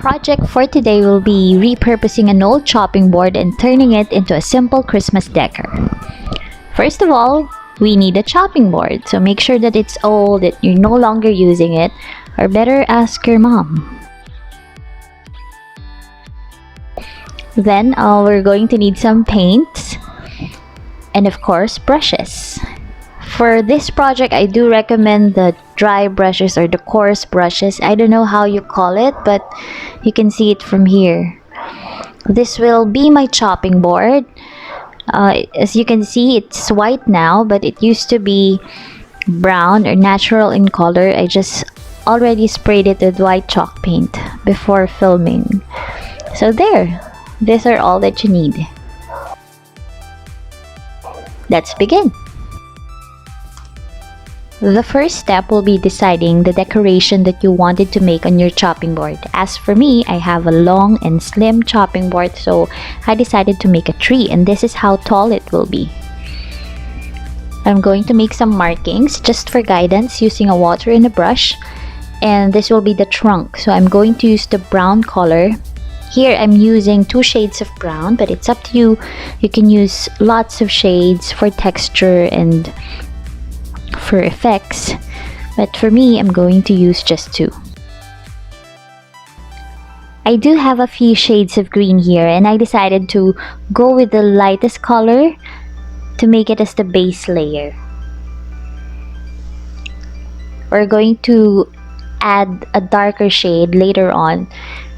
project for today will be repurposing an old chopping board and turning it into a simple Christmas decor. First of all, we need a chopping board, so make sure that it's old, that you're no longer using it, or better ask your mom. Then we're going to need some paints and of course brushes. For this project, I do recommend the dry brushes or the coarse brushes. I don't know how you call it, but you can see it from here. This will be my chopping board. As you can see, it's white now, but it used to be brown or natural in color. I just already sprayed it with white chalk paint before filming. So there, these are all that you need. Let's begin. The first step will be deciding the decoration that you wanted to make on your chopping board. As for me, I have a long and slim chopping board, so I decided to make a tree, and this is how tall it will be. I'm going to make some markings just for guidance using a water and a brush, and this will be the trunk. So I'm going to use the brown color. Here I'm using 2 shades of brown, but it's up to you. You can use lots of shades for texture and for effects, but for me, I'm going to use just 2. I do have a few shades of green here, and I decided to go with the lightest color to make it as the base layer. We're going to add a darker shade later on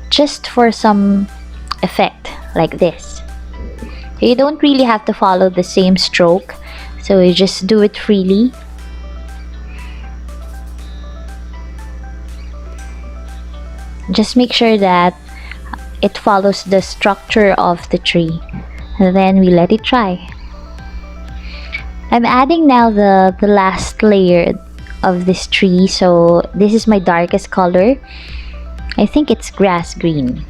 just for some effect like this. You don't really have to follow the same stroke, so you just do it freely. Just make sure that it follows the structure of the tree, and then we let it dry. I'm adding now the last layer of this tree, so this is my darkest color. I think it's grass green.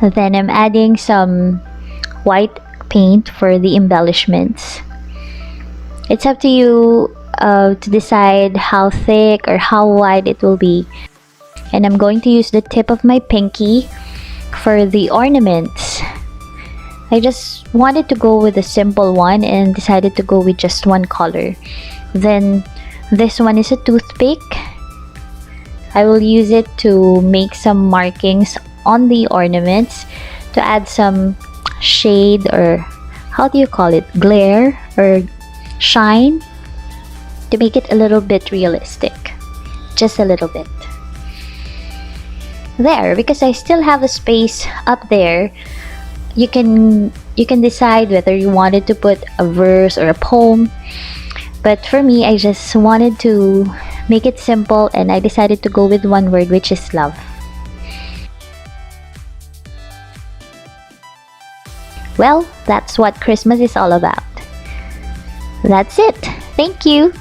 Then I'm adding some white paint for the embellishments. It's up to you to decide how thick or how wide it will be. And I'm going to use the tip of my pinky for the ornaments. I just wanted to go with a simple one and decided to go with just one color. Then this one is a toothpick. I will use it to make some markings on the ornaments to add some shade, or how do you call it, glare or shine, to make it a little bit realistic, just a little bit. There, because I still have a space up there, you can decide whether you wanted to put a verse or a poem, but for me, I just wanted to make it simple, and I decided to go with one word, which is love. Well, that's what Christmas is all about. That's it. Thank you.